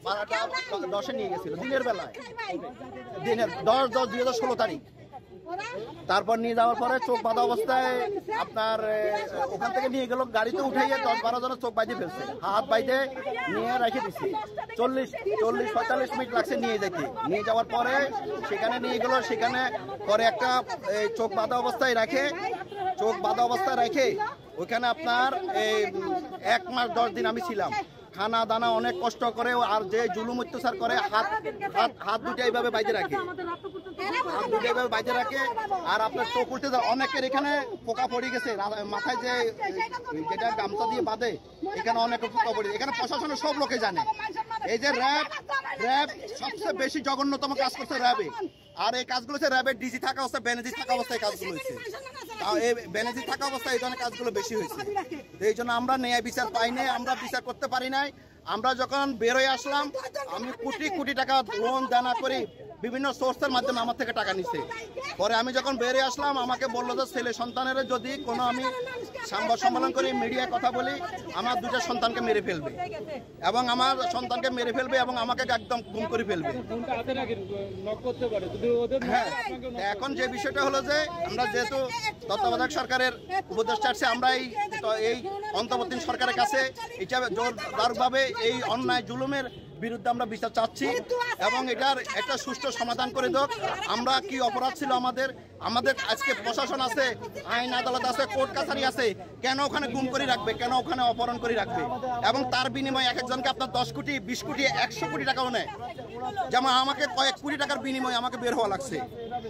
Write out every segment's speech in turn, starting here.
10-এ নিয়ে গেছিল দিনের বেলায়, দিনের 10/10/2016 তারিখ। তারপর নিয়ে যাওয়ার পরে চোখ বাঁধা অবস্থায় আপনার ওখান থেকে নিয়ে গেল, গাড়িতে উঠাইয়ে 10-12 জনের চোখ বাইতে ফেলছে, হাত বাইতে নিয়ে রেখে দিচ্ছে। 40-45 মিনিট লাগছে নিয়ে যেতে। নিয়ে যাওয়ার পরে সেখানে নিয়ে গেল, সেখানে পরে একটা চোখ বাঁধা অবস্থায় রেখে, ওইখানে আপনার 1 মাস 10 দিন আমি ছিলাম। খানা দানা অনেক কষ্ট করে, আর যে জুলুম অত্যাচার করে, হাত দুটো এইভাবে বাইতে রাখে, আর আপনার চোখ উঠতে যায়। অনেকের এখানে পোকা পড়ে গেছে মাথায়, যেটা গামছা দিয়ে বাঁধে, এখানে অনেক পোকা পড়ে। এখানে প্রশাসনের সব লোকে জানে। এই যে র্যাব সবচেয়ে বেশি জঘন্যতম কাজ করছে র্যাবে, আর এই কাজগুলো হচ্ছে র্যাবের ডিজি থাকা অবস্থায়, বেনজির থাকা অবস্থায় কাজগুলো হয়েছে। এই বেনজির থাকা অবস্থায় এই ধরনের কাজগুলো বেশি হয়েছে। এই জন্য আমরা ন্যায় বিচার পাই নাই, আমরা বিচার করতে পারি নাই। আমরা যখন বেরোয় আসলাম, আমি কোটি কোটি টাকা লোন দানা করি, বিভিন্ন সোর্সের মাধ্যমে আমার থেকে টাকা নিচ্ছে। পরে আমি যখন বেরিয়ে আসলাম, আমাকে বললো যে ছেলে সন্তানের যদি কোনো আমি সংবাদ সম্মেলন করি, মিডিয়ায় কথা বলি, আমার 2টা সন্তানকে মেরে ফেলবে, এবং আমাকে একদম গুম করে ফেলবে। হ্যাঁ, এখন যে বিষয়টা হলো যে আমরা যেহেতু তত্ত্বাবধায়ক সরকারের উপদেষ্টা আসছে, আমরা এই অন্তর্বর্তী সরকারের কাছে জোরদারভাবে এই অন্যায় জুলুমের বিরুদ্ধে আমরা বিচার চাচ্ছি, এবং এটার একটা সুষ্ঠু সমাধান করে দেব। আমরা কি অপরাধ ছিল আমাদের? আজকে প্রশাসন আছে, আইন আদালত আছে, কোর্ট কাছারি আছে, কেন ওখানে গুম করে রাখবে, কেন ওখানে অপহরণ করে রাখবে? এবং তার বিনিময়ে এক একজনকে আপনার 10 কোটি, 20 কোটি, 100 কোটি টাকাও নেয়। যেমন আমাকে কয়েক কোটি টাকার বিনিময়ে আমাকে বের হওয়া লাগছে।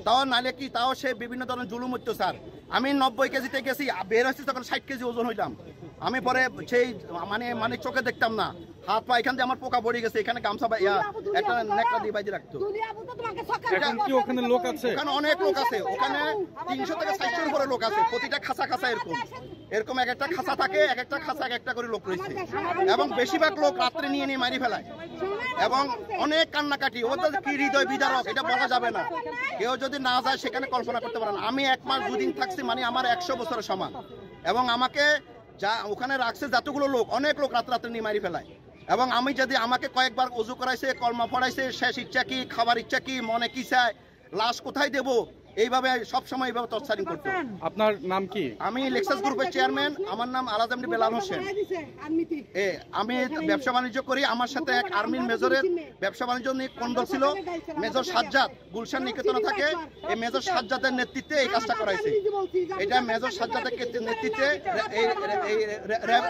তাও নাইলে কি, তাও সে বিভিন্ন ধরনের জুলুম অত্যাচার। আমি 90 কেজিতে গেছি, বের হয়েছি তখন 60 কেজি ওজন হইলাম। আমি পরে সেই মানে চোখে দেখতাম না, হাত পা এখান দিয়ে আমার পোকা পড়ে গেছে, এখানে গামছা একটা নেকড়া দিয়ে বাইরে রাখতো। ওখানে লোক আছে, ওখানে অনেক লোক আছে, ওখানে 300 থেকে 400 উপরে লোক আছে। প্রতিটা খাঁচা এরকম এক একটা খাঁচা থাকে, এক একটা খাঁচা এক একটা করে লোক রয়েছে, এবং বেশিরভাগ লোক রাত্রে নিয়ে মারি ফেলায়, এবং অনেক কান্নাকাটি। ওদের কি হৃদয় বিদারক, এটা বলা যাবে না। কেউ যদি না যায় সেখানে কল্পনা করতে পারেন। আমি 1 মাস 2 দিন থাকছি, মানে আমার 100 বছরের সমান। এবং আমাকে যা ওখানে রাখছে যতগুলো লোক, অনেক লোক রাত্রে নিয়ে মারি ফেলায়। এবং আমি যদি আমাকে কয়েকবার ওযু করাইছে, কলমা পড়াইছে, শেষ ইচ্ছা কি, খাবার ইচ্ছা কি, মনে কি চায়, লাশ কোথায় দেবো, এইভাবে সবসময় এইভাবে টর্চারিং করতো। আপনার নাম কি? আমি লেক্সাস গ্রুপের চেয়ারম্যান, আমার নাম আলাজমডি বেলাল হোসেন। আমি ব্যবসা বাণিজ্য করি। আমার সাথে এক আর্মির মেজরের ব্যবসা বাণিজ্য নিয়ে কন্দল ছিল, মেজর সাজ্জাদ, গুলশান নিকেতনে থাকে। এই মেজর সাজ্জাদের নেতৃত্বে এই কাজটা করাইছে। এটা মেজর সাজ্জাদের নেতৃত্বে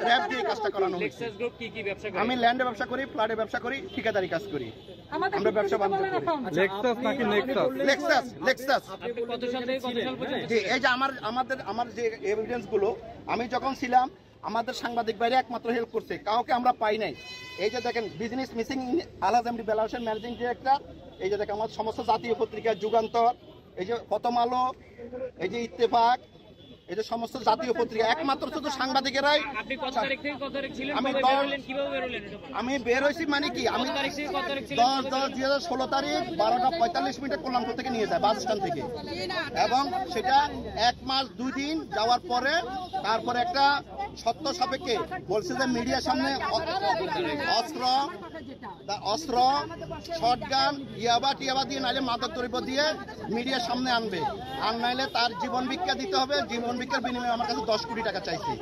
র্যাব দিয়ে কাজটা করানো হয়েছে। আমি ল্যান্ডে ব্যবসা করি, ফ্ল্যাটে ব্যবসা করি, ঠিকাদারি কাজ করি, আমরা ব্যবসা বাণিজ্য করি। লেক্সাস নাকি লেক্সাস। এই যে আমার যে এভিডেন্স গুলো, আমি যখন ছিলাম, আমাদের সাংবাদিক বাইরে একমাত্র হেল্প করছে, কাউকে আমরা পাই নাই। এই যে দেখেন, বিজনেস মিসিং আলাজমডি বেলাল হোসেন, ম্যানেজিং ডিরেক্টর। এই যে দেখেন, আমার সমস্ত জাতীয় পত্রিকা, যুগান্তর, এই যে প্রথম আলো, এই যে ইত্তেফাক, এই যে সমস্ত জাতীয় পত্রিকা, একমাত্র শুধু সাংবাদিকেরাই। আমি বের হয়েছি, মানে কি, আমি 10/10/2016 তারিখ 12টা 45 মিনিটে কল্যাণপুর থেকে নিয়ে যায় বাস স্ট্যান্ড থেকে, এবং সেটা 1 মাস 2 দিন যাওয়ার পরে তারপরে একটা সত্য সাপেক্ষে বলছে যে মিডিয়ার সামনে অস্ত্র, শটগান, ইয়াবা দিয়ে, নাইলে মাদক দ্রব্য দিয়ে মিডিয়ার সামনে আনবে, আর নাইলে তার জীবন ভিক্ষা দিতে হবে। জীবন ভিক্ষার বিনিময়ে আমার কাছে 10 কোটি টাকা চাইছে।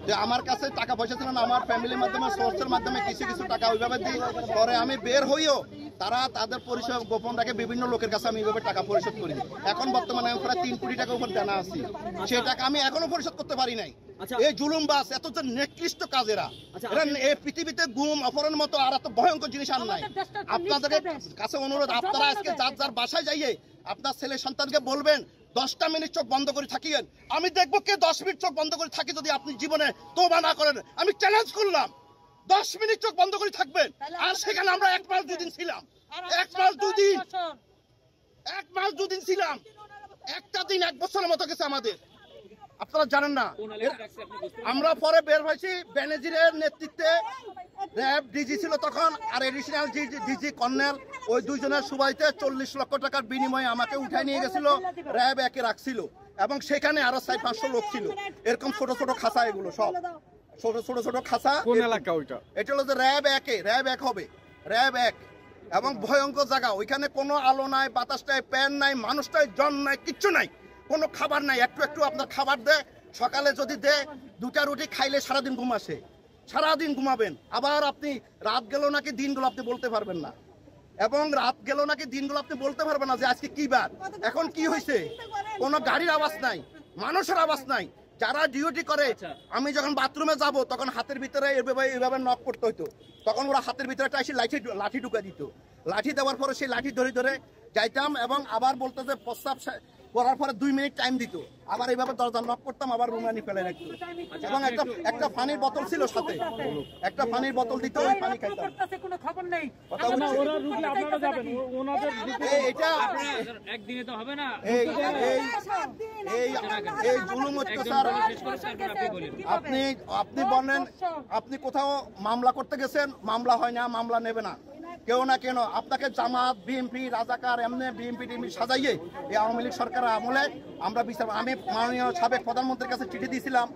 যে আমার কাছে টাকা পয়সা ছিল না, আমার ফ্যামিলির মাধ্যমে, সোর্সের মাধ্যমে কিছু টাকা ওইভাবে দিই। পরে আমি বের হইও তারা তাদের পরিচয় গোপন রাখে, বিভিন্ন লোকের কাছে আমি এইভাবে টাকা পরিশোধ করি। এখন বর্তমানে আমি প্রায় 3 কোটি টাকা উপর জানা আছি, সেই টাকা আমি এখনো পরিশোধ করতে পারি নাই। এই জুলুমবাজ, এত যে নিকৃষ্ট কাজেরা, এরা এই পৃথিবীতে গুম, অপহরণের মতো আর এত ভয়ঙ্কর জিনিস আর নাই। আপনাদের কাছে অনুরোধ, আপনারা আজকে যার বাসায় যাইয়ে আপনার ছেলে সন্তানকে বলবেন 10টা মিনিট চোখ বন্ধ করে থাকিয়েন। আমি দেখবো কে 10 মিনিট চোখ বন্ধ করে থাকে যদি আপনি জীবনে তওবা না করেন। আমি চ্যালেঞ্জ করলাম, 10 মিনিট চোখ বন্ধ করে থাকবেন। আর সেখানে আমরা 1 মাস 2 দিন ছিলাম, 1 মাস 2 দিন ছিলাম। একটা দিন 1 বছরের মতো গেছে আমাদের, আপনারা জানেন না। আমরা পরে বের হয়েছি বেনজিরের নেতৃত্বে, র্যাব ডিজি ছিল তখন, আর এডিশনাল ডিজি কর্নেল, ওই 2 জনের সুবাইতে 40 লক্ষ টাকার বিনিময়ে আমাকে উঠায় নিয়ে গেছিল, র্যাব 1-এ রাখছিল, এবং সেখানে আরো 400-500 লোক ছিল। এরকম ছোট ছোট খাঁচা, এগুলো সব ছোট খাঁচা। কোন এলাকা ওইটা? এটা হলো যে র্যাব 1 হবে। র্যাব 1 এবং ভয়ঙ্কর জায়গা, ওইখানে কোনো আলো নাই, বাতাস নাই, প্যান নাই, মানুষটাই জন নাই, কিচ্ছু নাই, কোনো খাবার নাই। একটু একটু আপনার খাবার দেয়, সকালে যদি দেয় 2টা রুটি খাইলে সারাদিন ঘুম আসে, সারাদিন ঘুমাবেন। আবার আপনি রাত গেল নাকি দিনগুলো আপনি বলতে পারবেন না, এবং রাত গেল নাকি দিনগুলো আপনি বলতে পারবেন না যে আজকে কি বার, এখন কি হয়েছে। কোনো গাড়ির আওয়াজ নাই, মানুষের আওয়াজ নাই। যারা ডিউটি করে, আমি যখন বাথরুমে যাব তখন হাতের ভিতরে এইভাবে নক করতে হইতো, তখন ওরা হাতের ভিতরে একটা এসে লাঠি ঢুকে দিত। লাঠি দেওয়ার পরে সেই লাঠি ধরে ধরে যাইতাম, এবং আবার বলতো যে প্রস্তাব করার পরে 2 মিনিট টাইম দিত, আবার এইভাবে দরজা নক করতাম, আবার রুমে নিয়ে ফেলে রাখতো। এবং একটা পানির বোতল ছিল সাথে, একটা পানির বোতল দিত, ওই পানি খাইতাম। কোনো খবর নেই। ওরা রুগী আপনারা যাবেন, ওনাদের এটা একদিনে তো হবে না। এই জুলুম অত্যাচার আপনি বলেন, আপনি কোথাও মামলা করতে গেছেন, মামলা হয় না, মামলা নেবে না কেউ না কেন। আপনাকে জামাত, বিএনপি, রাজাকার, এমনি বিএনপি টিএমপি সাজাইয়ে এই আওয়ামী লীগ সরকার আমলে আমরা বিচার, আমি মাননীয় সাবেক প্রধানমন্ত্রীর কাছে চিঠি দিয়েছিলাম,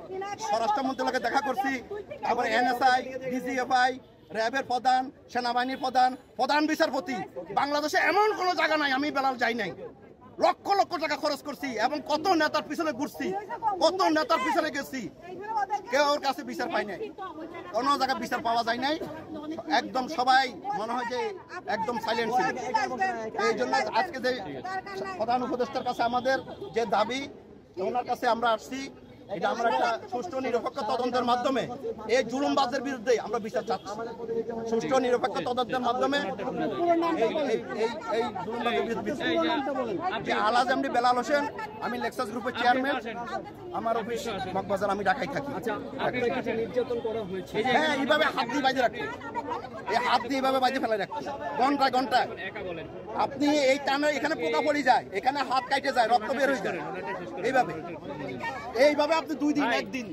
স্বরাষ্ট্র মন্ত্রণালয়কে দেখা করছি, তারপরে এনএসআই, ডিজিএফআই, র্যাবের প্রধান, সেনাবাহিনীর প্রধান বিচারপতি, বাংলাদেশে এমন কোনো জায়গা নাই আমি বেলাল যাই নাই। লক্ষ লক্ষ টাকা খরচ করছি, এবং কত নেতার পিছনে ঘুরছি, কত নেতার পিছনে গেছি, কেউ ওর কাছে বিচার পাই নাই, কোনো জায়গায় বিচার পাওয়া যায় নাই। একদম সবাই মনে হয় যে একদম সাইলেন্ট ছিল। এই জন্য আজকে যে প্রধান উপদেষ্টার কাছে আমাদের যে দাবি, ওনার কাছে আমরা আসছি, এটা আমরা একটা সুষ্ঠু নিরপেক্ষ তদন্তের মাধ্যমে এই জুলুমবাজের বিরুদ্ধে আমরা বিচার চাচ্ছি। সুষ্ঠু নিরপেক্ষ তদন্তের মাধ্যমে এই জুলুমবাজের বিরুদ্ধে। আলাজ এমডি বেলাল হোসেন, আমি লেক্সাস গ্রুপের চেয়ারম্যান, আমার অফিস মগবাজার, আমি ঢাকায় থাকি। হ্যাঁ, এইভাবে হাত দিয়ে বাজে রাখতো, এই হাত দিয়ে এইভাবে বাজে ফেলে রাখতো ঘন্টায় ঘন্টায়। আপনি এই টানে এখানে পোকা পড়ে যায়, এখানে হাত কাটে যায়, রক্ত বের হয়ে যায়, এইভাবে আপনি 2 দিন 1 দিন